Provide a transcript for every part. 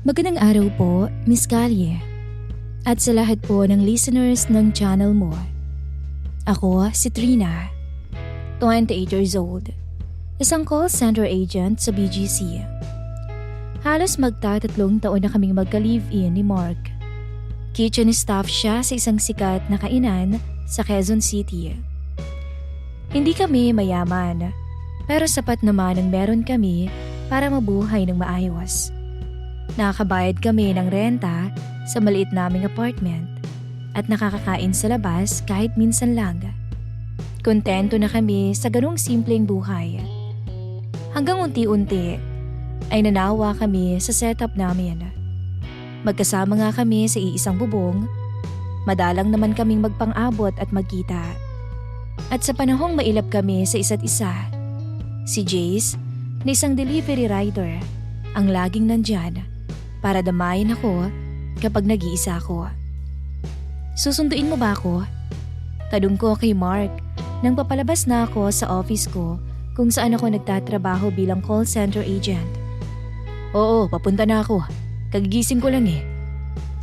Magandang araw po, Miss Callie. At sa lahat po ng listeners ng channel mo. Ako si Trina, 28 years old, isang call center agent sa BGC. Halos magtatatlong taon na kaming magka-live-in ni Mark. Kitchen staff siya sa isang sikat na kainan sa Quezon City. Hindi kami mayaman, pero sapat naman ang meron kami para mabuhay ng maayos. Nakakabayad kami ng renta sa maliit naming apartment at nakakakain sa labas kahit minsan lang. Kontento na kami sa ganung simpleng buhay. Hanggang unti-unti ay nanawa kami sa setup namin. Magkasama nga kami sa iisang bubong, madalang naman kaming magpang-abot at magkita. At sa panahong mailap kami sa isa't isa, si Jace na isang delivery rider ang laging nandyan para damayin ako kapag nag-iisa ako. Susunduin mo ba ako? Tanong ko kay Mark nang papalabas na ako sa office ko kung saan ako nagtatrabaho bilang call center agent. Oo, papunta na ako. Kagigising ko lang eh.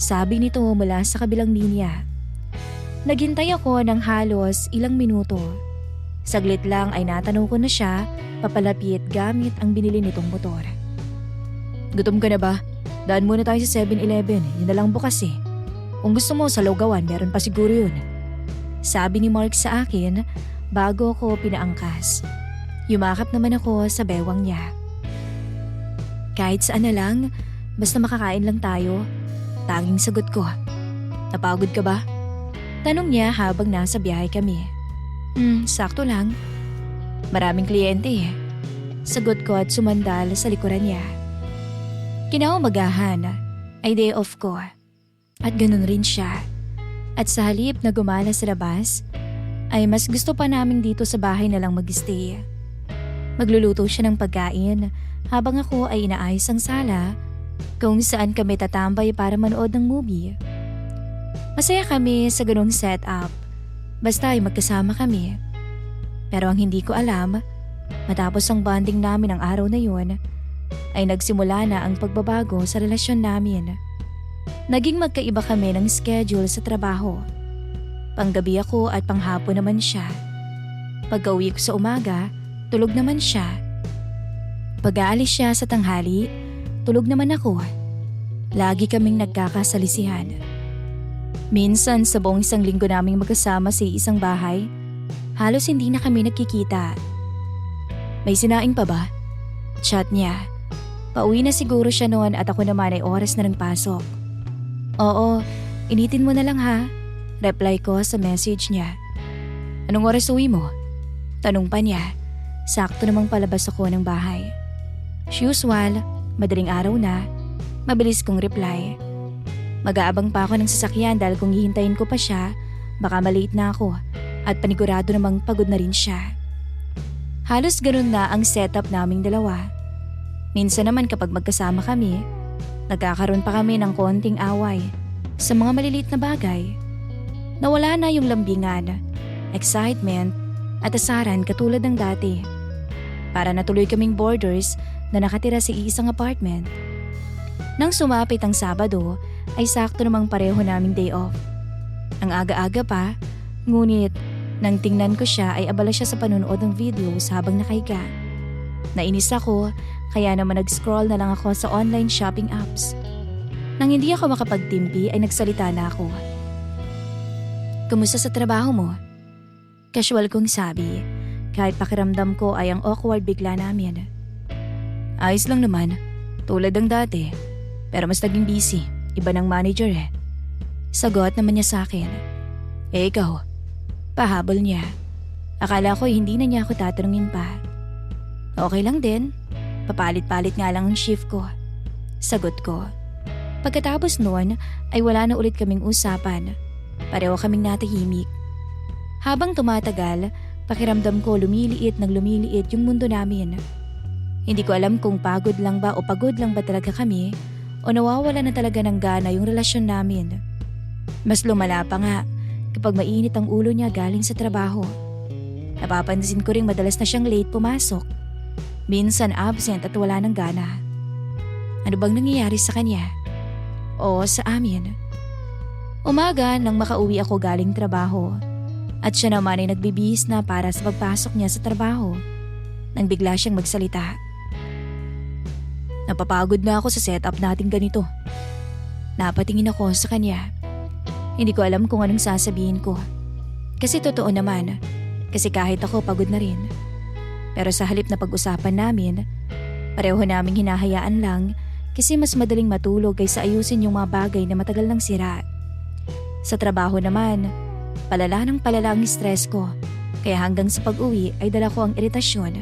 Sabi nito mula sa kabilang linya. Naghintay ako ng halos ilang minuto. Saglit lang ay natanong ko na siya papalapit gamit ang binili nitong motor. Gutom ka na ba? Daan muna tayo sa 7-Eleven, yun na lang bukas eh. Kung gusto mo sa Logawan, meron pa siguro yun. Sabi ni Mark sa akin bago ako pinaangkas. Yumakap naman ako sa bewang niya. Kahit saan na lang, basta makakain lang tayo. Tanging sagot ko. Napagod ka ba? Tanong niya habang nasa biyahe kami. Sakto lang. Maraming kliyente eh. Sagot ko at sumandal sa likuran niya. Kinaumagahan ay day off ko at ganun rin siya. At sa halip na gumala sa labas, ay mas gusto pa namin dito sa bahay na lang mag-stay. Magluluto siya ng pagkain habang ako ay inaayos ang sala kung saan kami tatambay para manood ng movie. Masaya kami sa ganung setup, basta ay magkasama kami. Pero ang hindi ko alam, matapos ang bonding namin ang araw na yun, ay nagsimula na ang pagbabago sa relasyon namin. Naging magkaiba kami ng schedule sa trabaho. Panggabi ako at panghapon naman siya. Pagka-uwi ko sa umaga, tulog naman siya. Pag-aalis siya sa tanghali, tulog naman ako. Lagi kaming nagkakasalisihan. Minsan sa buong isang linggo naming magkasama sa isang bahay, halos hindi na kami nagkikita. May sinaing pa ba? Chat niya. Pauwi na siguro siya noon at ako naman ay oras na ng pasok. Oo, initin mo na lang ha. Reply ko sa message niya. Anong oras uwi mo? Tanong pa niya. Sakto namang palabas ako ng bahay. As usual, madaling araw na, mabilis kong reply. Mag-aabang pa ako ng sasakyan dahil kung hihintayin ko pa siya, baka malate na ako at panigurado namang pagod na rin siya. Halos ganun na ang setup naming dalawa. Minsan naman kapag magkasama kami, nagkakaroon pa kami ng konting away sa mga maliliit na bagay. Nawala na yung lambingan, excitement at asaran katulad ng dati. Para natuloy kaming boarders na nakatira sa iisang apartment. Nang sumapit ang Sabado ay sakto namang pareho naming day off. Ang aga-aga pa, ngunit nang tingnan ko siya ay abala siya sa panonood ng videos habang nakahiga. Nainis ako kaya naman nag-scroll na lang ako sa online shopping apps. Nang hindi ako makapagtimpi ay nagsalita na ako. Kumusta sa trabaho mo? Casual kong sabi, kahit pakiramdam ko ay ang awkward bigla namin. Ayos lang naman, tulad ng dati, pero mas naging busy, iba ng manager eh. Sagot naman niya sa akin. Ikaw? Pahabol niya. Akala ko hindi na niya ako tatanungin pa. Okay lang din. Papalit-palit nga lang ang shift ko. Sagot ko. Pagkatapos noon ay wala na ulit kaming usapan. Pareho kaming natahimik. Habang tumatagal, pakiramdam ko lumiliit ng lumiliit yung mundo namin. Hindi ko alam kung pagod lang ba o pagod lang ba talaga kami o nawawala na talaga ng gana yung relasyon namin. Mas lumala pa nga kapag mainit ang ulo niya galing sa trabaho. Napapansin ko ring madalas na siyang late pumasok. Minsan absent at wala ng gana. Ano bang nangyayari sa kanya? O sa amin? Umaga nang makauwi ako galing trabaho at siya naman ay nagbibihis na para sa pagpasok niya sa trabaho nang bigla siyang magsalita. Napapagod na ako sa setup natin ganito. Napatingin ako sa kanya. Hindi ko alam kung anong sasabihin ko. Kasi totoo naman, kasi kahit ako pagod na rin. Pero sa halip na pag-usapan namin, pareho naming hinahayaan lang kasi mas madaling matulog kaysa ayusin yung mga bagay na matagal nang sira. Sa trabaho naman, palala ng palala ang stress ko, kaya hanggang sa pag-uwi ay dala ko ang iritasyon.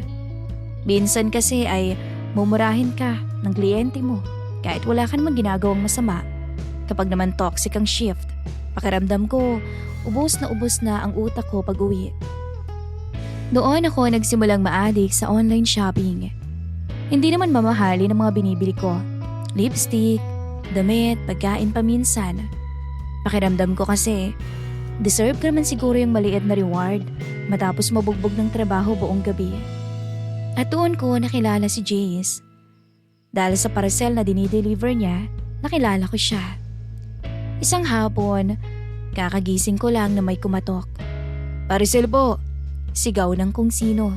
Minsan kasi ay mumurahin ka ng kliyente mo kahit wala ka namang ginagawang masama. Kapag naman toxic ang shift, pakiramdam ko ubos na ang utak ko pag-uwi. Doon ako nagsimulang maadik sa online shopping. Hindi naman mamahali ng mga binibili ko. Lipstick, damit, pagkain paminsan. Pakiramdam ko kasi, deserve ko naman siguro yung maliit na reward matapos mabugbog ng trabaho buong gabi. At doon ko nakilala si Jace. Dahil sa parcel na dinideliver niya, nakilala ko siya. Isang hapon, kakagising ko lang na may kumatok. Parcel po! Sigaw ng kung sino.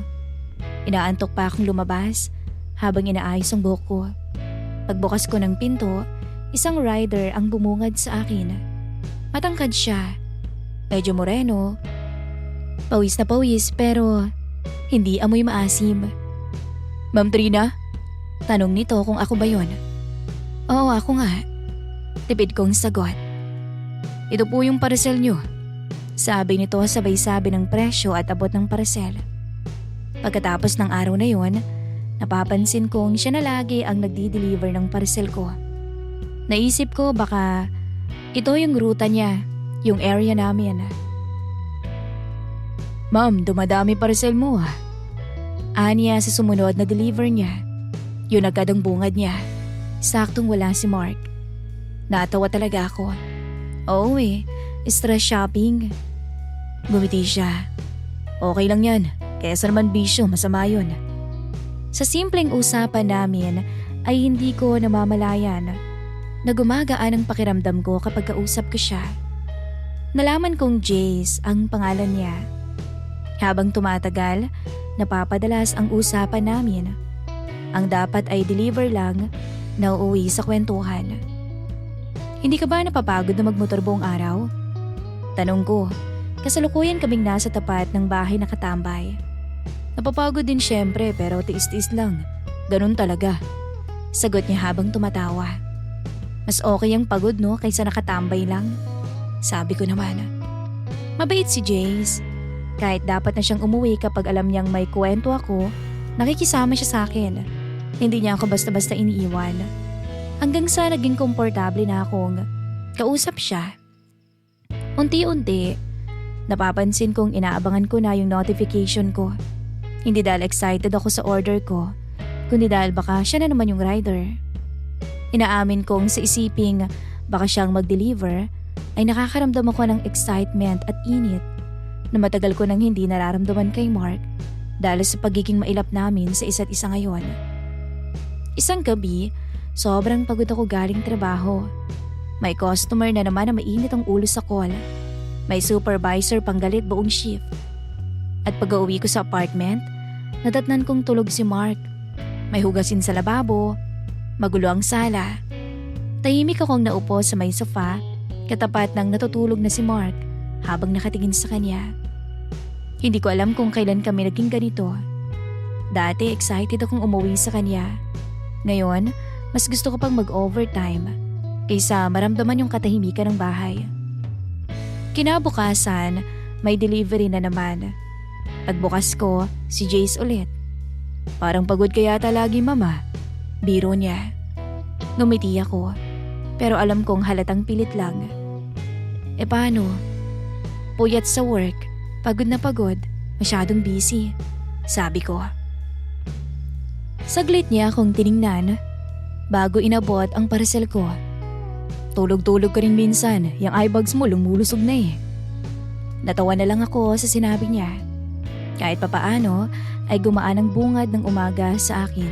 Inaantok pa akong lumabas habang inaayos ang buhok ko. Pagbukas ko ng pinto, isang rider ang bumungad sa akin. Matangkad siya. Medyo moreno. Pawis na pawis pero hindi amoy maasim. Ma'am Trina? Tanong nito kung ako ba yon. Oo, ako nga. Tipid kong sagot. Ito po yung parcel nyo. Sabi nito sabay sabi ng presyo at abot ng parcel. Pagkatapos ng araw na yon, napapansin kong siya na lagi ang nagdi-deliver ng parcel ko. Naisip ko baka ito yung ruta niya, yung area namin. Ma'am, dumadami parcel mo ah. Aniya sa sumunod na deliver niya. Yun agad ang bungad niya. Saktong wala si Mark. Natawa talaga ako. Oo stress shopping. Bumiti siya. Okay lang yan, kaysa naman bisyo, masama yun. Sa simpleng usapan namin ay hindi ko namamalayan na gumagaan ang pakiramdam ko kapag kausap ko siya. Nalaman kong Jace ang pangalan niya. Habang tumatagal, napapadalas ang usapan namin. Ang dapat ay deliver lang na uuwi sa kwentuhan. Hindi ka ba napapagod na magmotor buong araw? Tanong ko, kasalukuyan kaming nasa tapat ng bahay na katambay. Napapagod din syempre pero tiis-tiis lang. Ganun talaga. Sagot niya habang tumatawa. Mas okay ang pagod no kaysa nakatambay lang. Sabi ko naman. Mabait si Jace. Kahit dapat na siyang umuwi kapag alam niyang may kwento ako, nakikisama siya sa akin. Hindi niya ako basta-basta iniiwan. Hanggang sa naging komportable na akong kausap siya. Unti-unti, napapansin kong inaabangan ko na yung notification ko. Hindi dahil excited ako sa order ko, kundi dahil baka siya na naman yung rider. Inaamin kong sa isiping baka siyang mag-deliver ay nakakaramdam ako ng excitement at init na matagal ko nang hindi nararamdaman kay Mark dahil sa pagiging mailap namin sa isa't isa ngayon. Isang gabi, sobrang pagod ako galing trabaho. May customer na naman na mainit ang ulo sa call. May supervisor pang galit buong shift. At pag-uwi ko sa apartment, nadatnan kong tulog si Mark. May hugasin sa lababo, magulo ang sala. Tahimik akong naupo sa may sofa, katapat ng natutulog na si Mark habang nakatingin sa kanya. Hindi ko alam kung kailan kami naging ganito. Dati excited akong umuwi sa kanya. Ngayon, mas gusto ko pang mag-overtime kaysa maramdaman yung katahimikan ng bahay. Kinabukasan, may delivery na naman. Pagbukas ko, si Jace ulit. Parang pagod ka yata lagi mama. Biro niya. Ngumiti ako, pero alam kong halatang pilit lang. E paano? Puyat sa work, pagod na pagod, masyadong busy, sabi ko. Saglit niya akong tiningnan bago inabot ang parcel ko. Tulog-tulog ka rin minsan, yung eyebags mo lumulusog na eh. Natawa na lang ako sa sinabi niya. Kahit papaano ay gumaan ang bungad ng umaga sa akin.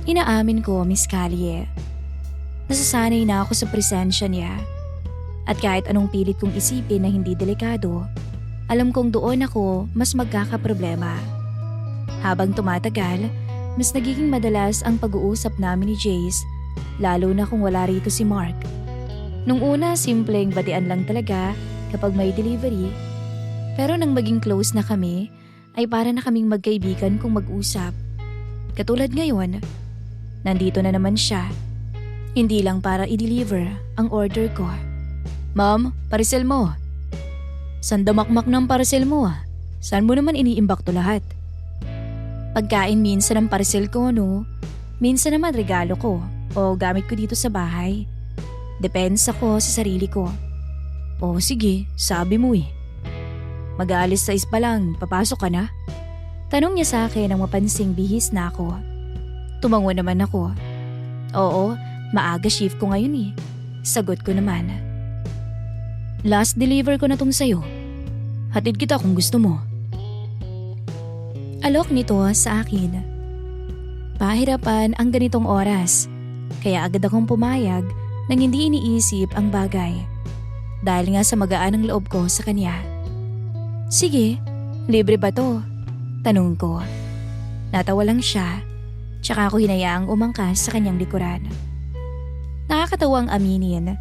Inaamin ko, Miss Callie. Nasasanay na ako sa presensya niya. At kahit anong pilit kong isipin na hindi delikado, alam kong doon ako mas magkakaproblema. Habang tumatagal, mas nagiging madalas ang pag-uusap namin ni Jace, lalo na kung wala rito si Mark. Nung una, simpleng batian lang talaga kapag may delivery. Pero nang maging close na kami, ay para na kaming magkaibigan kung mag-usap. Katulad ngayon, nandito na naman siya. Hindi lang para i-deliver ang order ko. Ma'am, parcel mo. Sandamakmak ng parcel mo ah. Saan mo naman iniimbak to lahat? Pagkain minsan ang parcel ko, no? Minsan naman regalo ko o gamit ko dito sa bahay. Depends ako sa sarili ko. O sige, sabi mo eh. Mag-aalis sa pa lang, papasok ka na? Tanong niya sa akin nang mapansing bihis na ako. Tumango naman ako. Oo, maaga shift ko ngayon eh. Sagot ko naman. Last deliver ko na tong sayo. Hatid kita kung gusto mo. Alok nito sa akin. Pahirapan ang ganitong oras. Kaya agad akong pumayag nang hindi iniisip ang bagay. Dahil nga sa magaan ang loob ko sa kanya. Sige, libre ba to? Tanong ko. Natawa lang siya, tsaka ako hinayaang umangkas sa kanyang likuran. Nakakatawang aminin,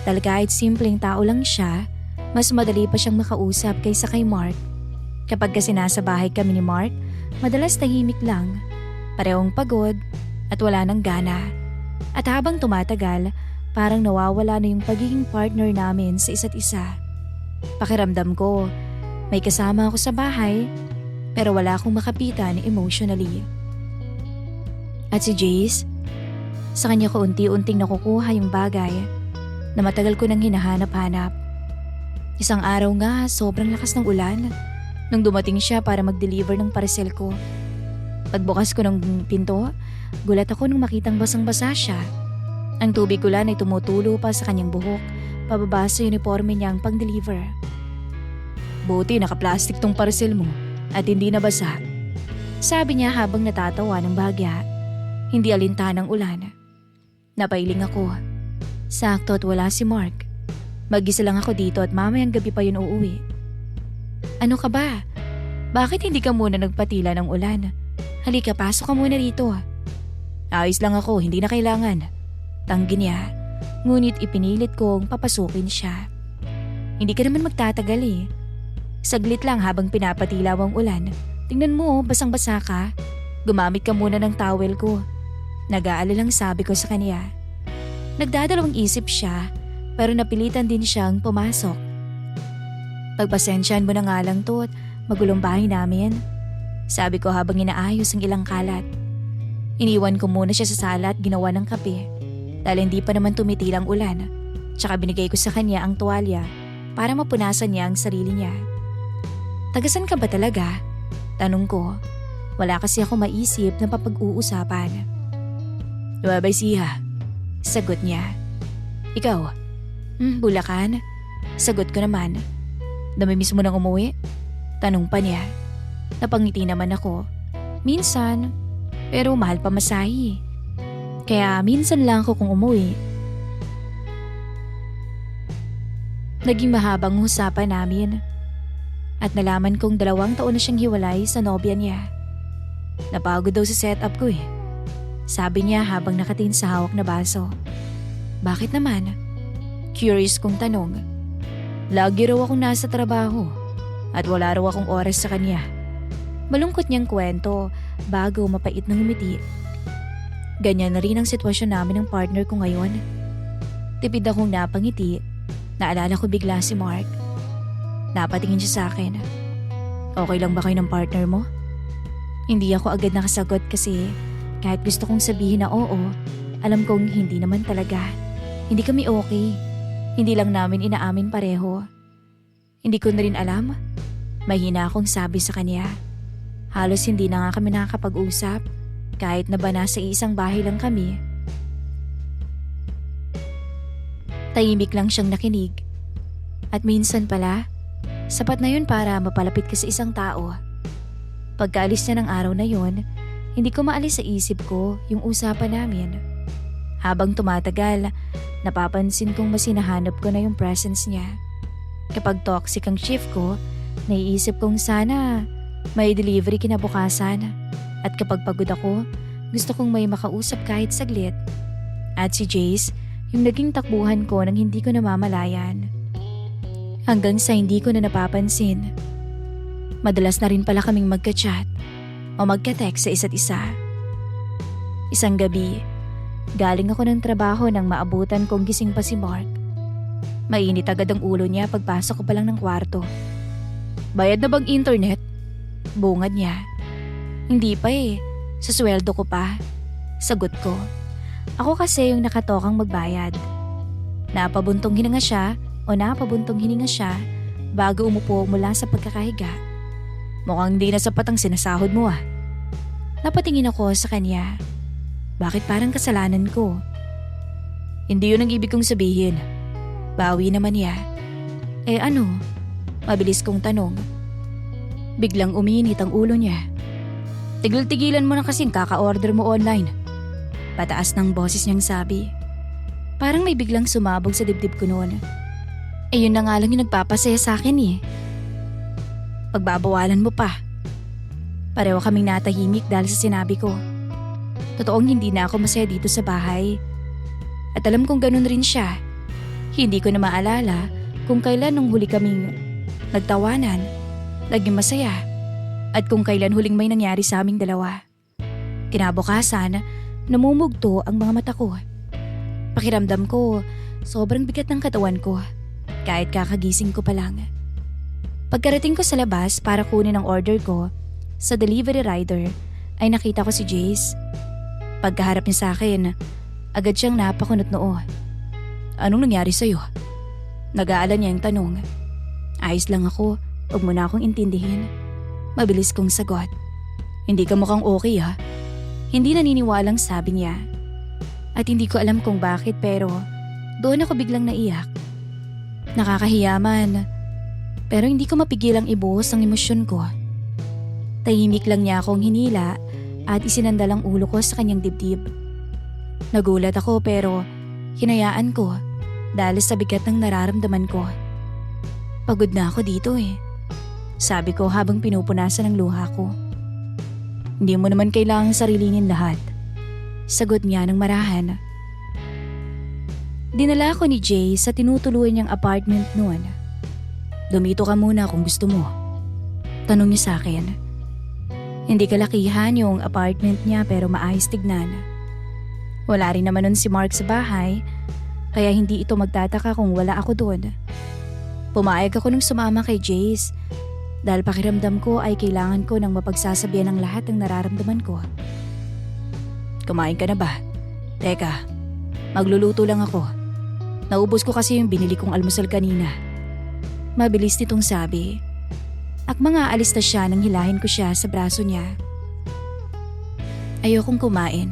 dahil kahit simpleng tao lang siya, mas madali pa siyang makausap kaysa kay Mark. Kapag kasi nasa bahay kami ni Mark, madalas tahimik lang, parehong pagod at wala nang gana. At habang tumatagal, parang nawawala na yung pagiging partner namin sa isa't isa. Pakiramdam ko, may kasama ako sa bahay, pero wala akong makapitan emotionally. At si Jace, sa kanya ko unti-unting nakukuha yung bagay na matagal ko nang hinahanap-hanap. Isang araw nga, sobrang lakas ng ulan nung dumating siya para mag-deliver ng parcel ko. Pagbukas ko ng pinto, gulat ako nung makitang basang-basa siya. Ang tubig ulan ay tumutulo pa sa kanyang buhok, pababa sa uniforme niyang pang-deliver. Buti naka-plastic tong parcel mo at hindi nabasa. Sabi niya habang natatawa ng bahagya, hindi alintanang ulan. Napailing ako. Sakto at wala si Mark. Mag-isa lang ako dito at mamayang gabi pa yun uuwi. Ano ka ba? Bakit hindi ka muna nagpatila ng ulan? Halika, pasok ka muna rito. Ayos lang ako, hindi na kailangan. Tanggi niya, ngunit ipinilit kong papasukin siya. Hindi ka naman magtatagal eh. Saglit lang habang pinapatilaw ang ulan. Tingnan mo, basang-basa ka. Gumamit ka muna ng towel ko. Nag-aalalang sabi ko sa kanya. Nagdadalawang isip siya, pero napilitan din siyang pumasok. Pagpasensyahan mo na nga lang to at magulong bahay namin. Sabi ko habang inaayos ang ilang kalat. Iniwan ko muna siya sa sala at ginawa ng kape. Dahil hindi pa naman tumitilang ulan. Tsaka binigay ko sa kanya ang tuwalya para mapunasan niya ang sarili niya. Tagasan ka ba talaga? Tanong ko. Wala kasi ako maisip na papag-uusapan. Nueva Ecija. Sagot niya. Ikaw? Bulacan? Sagot ko naman. Namimiss mo nang umuwi? Tanong pa niya. Napangiti naman ako. Minsan, pero mahal pa masahe. Kaya minsan lang ako kung umuwi. Naging mahabang usapan namin. At nalaman kong 2 taon na siyang hiwalay sa nobya niya. Napagod daw sa setup ko eh. Sabi niya habang nakatingin sa hawak na baso. Bakit naman? Curious kong tanong. Lagi raw akong nasa trabaho at wala raw akong oras sa kanya. Malungkot niyang kwento bago mapait na ngumiti. Ganyan na rin ang sitwasyon namin ng partner ko ngayon. Tipid akong napangiti. Naalala ko bigla si Mark. Napatingin siya sa akin. Okay lang ba kayo ng partner mo? Hindi ako agad nakasagot kasi kahit gusto kong sabihin na oo, alam kong hindi naman talaga. Hindi kami okay. Hindi lang namin inaamin pareho. Hindi ko na rin alam. Mahina akong sabi sa kanya. Halos hindi na nga kami nakakapag-usap kahit na ba nasa isang bahay lang kami. Tahimik lang siyang nakinig. At minsan pala, sapat na yun para mapalapit ka sa isang tao. Pagkaalis niya ng araw na yun, Hindi ko maalis sa isip ko yung usapan namin. Habang tumatagal, napapansin kong mas hinahanap ko na yung presence niya. Kapag toxic ang shift ko, naiisip kong sana may delivery kinabukasan. At kapag pagod ako, gusto kong may makausap kahit saglit. At si Jace, yung naging takbuhan ko nang hindi ko namamalayan. Hanggang sa hindi ko na napapansin. Madalas na rin pala kaming magka-chat o magka-text sa isa't isa. Isang gabi, galing ako ng trabaho nang maabutan kong gising pa si Mark. Mainit agad ang ulo niya pagpasok ko pa lang ng kwarto. Bayad na bang internet? Bungad niya. Hindi pa eh, sa sweldo ko pa. Sagot ko. Ako kasi yung nakatokang magbayad. Napabuntong hininga siya bago umupo mula sa pagkakahiga. Mukhang di na sapat ang sinasahod mo ah. Napatingin ako sa kanya. Bakit parang kasalanan ko? Hindi yun ang ibig kong sabihin. Bawi naman niya. Eh ano? Mabilis kong tanong. Biglang uminit ang ulo niya. Tigil-tigilan mo na kasing kaka-order mo online. Pataas ng boses niyang sabi. Parang may biglang sumabog sa dibdib ko noon. Eh yun na nga lang yung nagpapasaya sa akin eh. Pagbabawalan mo pa. Pareho kaming natahimik dahil sa sinabi ko. Totoong hindi na ako masaya dito sa bahay. At alam kong ganun rin siya. Hindi ko na maalala kung kailan nung huli kaming nagtawanan, naging masaya, at kung kailan huling may nangyari sa aming dalawa. Kinabukasan, namumugto ang mga mata ko. Pakiramdam ko, sobrang bigat ng katawan ko, kahit kakagising ko pa lang. Pagkarating ko sa labas para kunin ang order ko, sa delivery rider ay nakita ko si Jace. Pagkaharap niya sa akin, agad siyang napakunot noo. Anong nangyari sa'yo? Nag-aalala niya yung tanong. Ayos lang ako, huwag mo na akong intindihin. Mabilis kong sagot. Hindi ka mukhang okay ha? Hindi naniniwalang sabi niya. At hindi ko alam kung bakit pero doon ako biglang naiyak. Nakakahiya man, pero hindi ko mapigilang ibuhos ang emosyon ko. Tahimik lang niya akong hinila at isinandal ang ulo ko sa kanyang dibdib. Nagulat ako pero hinayaan ko dahil sa bigat ng nararamdaman ko. Pagod na ako dito eh. Sabi ko habang pinupunasan ang luha ko. Hindi mo naman kailangang sarilinin lahat. Sagot niya ng marahan. Dinala ko ni Jay sa tinutuluyan niyang apartment noon. Dumito ka muna kung gusto mo. Tanong niya sa akin. Hindi kalakihan yung apartment niya pero maayos tignan. Wala rin naman nun si Mark sa bahay, kaya hindi ito magtataka kung wala ako doon. Pumayag ako nung sumama kay Jace dahil pakiramdam ko ay kailangan ko ng mapagsasabihan ng lahat ng nararamdaman ko. Kumain ka na ba? Teka, magluluto lang ako. Naubos ko kasi yung binili kong almusal kanina. Mabilis nitong sabi. Akmang aalis na siya nang hilahin ko siya sa braso niya. Ayokong kumain.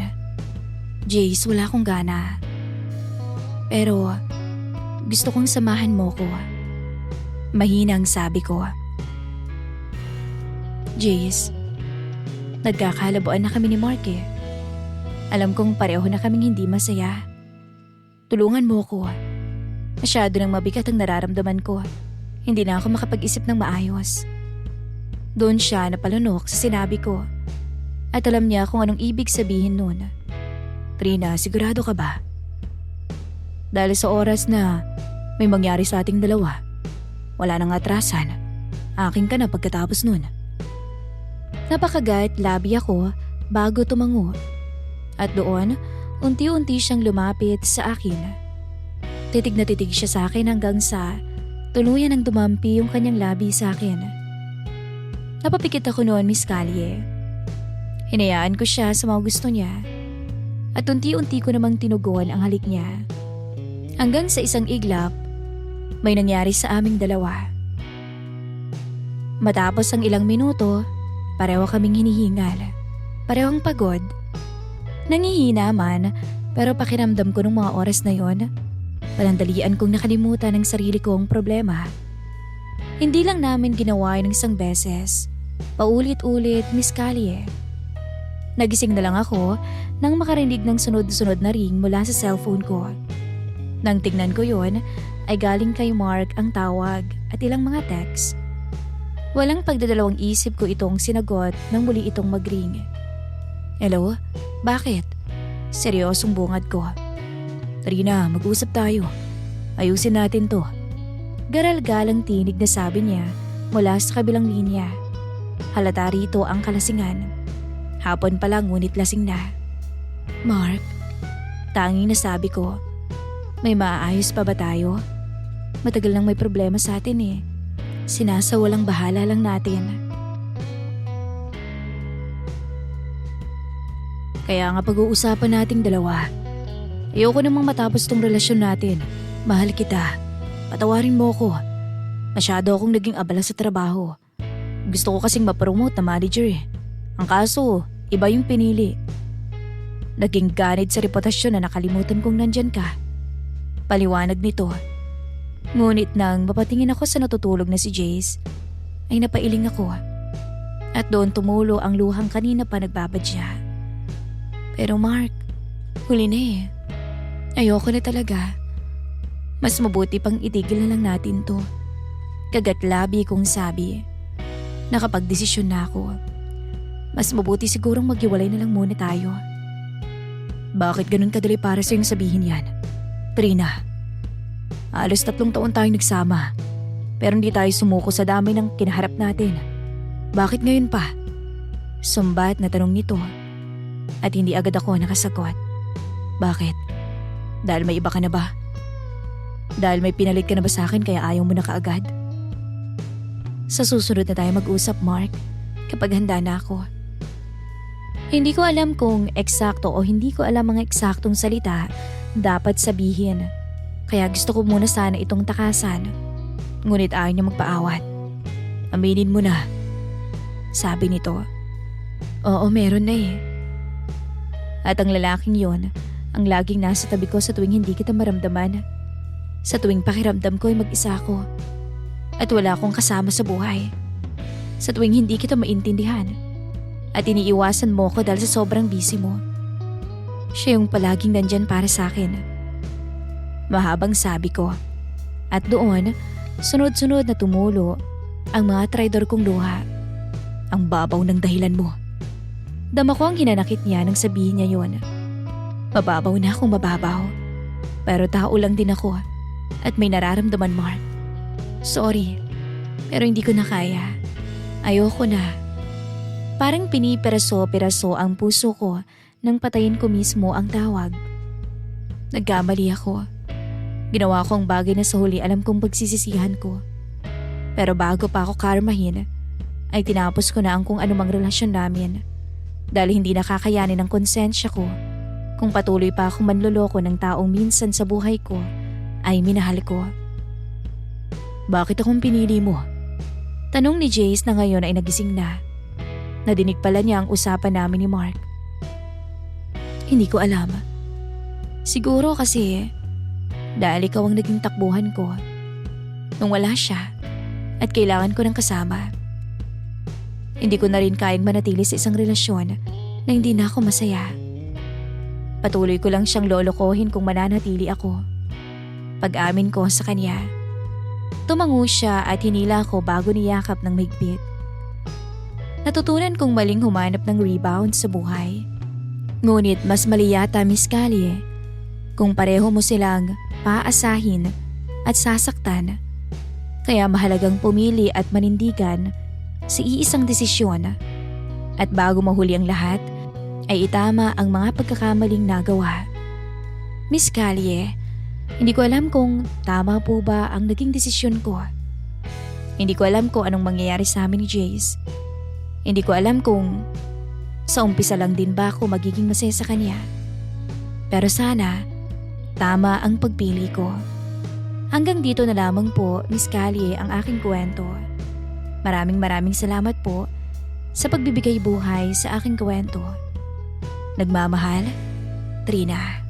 Jace, wala akong gana. Pero gusto kong samahan mo ko. Mahinang sabi ko. Jace, nagkakalabuan na kami ni Mark eh. Alam kong pareho na kaming hindi masaya. Tulungan mo ko. Masyado nang mabigat ang nararamdaman ko. Hindi na ako makapag-isip ng maayos. Doon siya napalunok sa sinabi ko. At alam niya kung anong ibig sabihin nun. Trina, sigurado ka ba? Dahil sa oras na may mangyari sa ating dalawa, wala nang atrasan. Akin ka na pagkatapos nun. Napakagat labi ako bago tumango. At doon, unti-unti siyang lumapit sa akin. Titig na titig siya sa akin hanggang sa tuluyan ang dumampi yung kanyang labi sa akin. Napapikit ako noon, Miss Callie. Hinayaan ko siya sa mga gusto niya. At unti-unti ko namang tinugon ang halik niya. Hanggang sa isang iglap, may nangyari sa aming dalawa. Matapos ang ilang minuto, pareho kaming hinihingal. Parehong pagod. Nangihina man, pero pakiramdam ko nung mga oras na yon, panandalian kong nakalimutan ang sarili kong problema. Hindi lang namin ginawa ng isang beses. Paulit-ulit, Miss Callie. Nagising na lang ako nang makarinig ng sunod-sunod na ring mula sa cellphone ko. Nang tignan ko yon, ay galing kay Mark ang tawag at ilang mga text. Walang pagdadalawang isip ko itong sinagot nang muli itong mag-ring. Hello? Bakit? Seryosong bungad ko. Trina, mag-usap tayo. Ayusin natin to. Garal-galang tinig na sabi niya mula sa kabilang linya. Halata rito ang kalasingan. Hapon pa lang ngunit lasing na. Mark, tanging nasabi ko. May maaayos pa ba tayo? Matagal nang may problema sa atin eh. Sinasawalang bahala lang natin. Kaya nga pag-uusapan nating dalawa. Ayoko namang matapos tong relasyon natin. Mahal kita. Patawarin mo ko. Masyado akong naging abala sa trabaho. Gusto ko kasing mapromote na manager eh. Ang kaso, iba yung pinili. Naging ganid sa reputasyon na nakalimutan kong nandyan ka. Paliwanag nito. Ngunit nang mapatingin ako sa natutulog na si Jace, ay napailing ako. At doon tumulo ang luhang kanina pa nagbabadya. Pero Mark, huli na eh. Ayoko na talaga. Mas mabuti pang itigil na lang natin to. Kagat-labi kong sabi. Nakapagdesisyon na ako. Mas mabuti sigurong maghiwalay na lang muna tayo. Bakit ganun kadali para sa'yong sabihin yan? Trina, halos 3 taon tayong nagsama. Pero hindi tayo sumuko sa dami ng kinaharap natin. Bakit ngayon pa? Sumbat na tanong nito. At hindi agad ako nakasagot. Bakit? Dahil may iba ka na ba? Dahil may pinalit ka na ba sa akin kaya ayaw mo na kaagad? Sa susunod na tayo mag-usap, Mark, kapag handa na ako. Hindi ko alam kung eksakto o hindi ko alam mga eksaktong salita dapat sabihin. Kaya gusto ko muna sana itong takasan. Ngunit ayaw niya magpaawat. Aminin mo na. Sabi nito. Oo, meron na eh. At ang lalaking yon, ang laging nasa tabi ko sa tuwing hindi kita maramdaman. Sa tuwing pakiramdam ko ay mag-isa ako. At wala akong kasama sa buhay. Sa tuwing hindi kita maintindihan. At iniiwasan mo ko dahil sa sobrang busy mo. Siya yung palaging nandyan para sa akin. Mahabang sabi ko. At doon, sunod-sunod na tumulo ang mga traidor kong luha. Ang babaw ng dahilan mo. Dama ko ang hinanakit niya nang sabihin niya yon. Mababaw na akong mababaw. Pero tao lang din ako at may nararamdaman, Mark. Sorry, pero hindi ko na kaya. Ayoko na. Parang piniperaso-peraso ang puso ko nang patayin ko mismo ang tawag. Nagkamali ako. Ginawa ko ang bagay na sa huli alam kong pagsisisihan ko. Pero bago pa ako karmahin, ay tinapos ko na ang kung anumang relasyon namin. Dahil hindi nakakayanin ng konsensya ko kung patuloy pa akong manloloko ng taong minsan sa buhay ko ay minahal ko. Bakit akong pinili mo? Tanong ni Jace na ngayon ay nagising na. Nadinig pala niya ang usapan namin ni Mark. Hindi ko alam. Siguro kasi dahil ikaw ang naging takbuhan ko nung wala siya at kailangan ko ng kasama. Hindi ko na rin kayang manatili sa isang relasyon na hindi na ako masaya. Patuloy ko lang siyang lolokohin kung mananatili ako. Pag-amin ko sa kanya. Tumango siya at hinila ko bago niyakap ng mahigpit. Natutunan kong maling humanap ng rebound sa buhay. Ngunit mas mali yata, Miss Callie, kung pareho mo silang paasahin at sasaktan. Kaya mahalagang pumili at manindigan sa iisang desisyon. At bago mahuli ang lahat, ay itama ang mga pagkakamaling nagawa. Miss Callie, hindi ko alam kung tama po ba ang naging desisyon ko. Hindi ko alam kung anong mangyayari sa amin ni Jace. Hindi ko alam kung sa umpisa lang din ba ako magiging masaya sa kanya. Pero sana, tama ang pagpili ko. Hanggang dito na lamang po, Miss Callie, ang aking kwento. Maraming salamat po sa pagbibigay buhay sa aking kwento. Nagmamahal, Trina.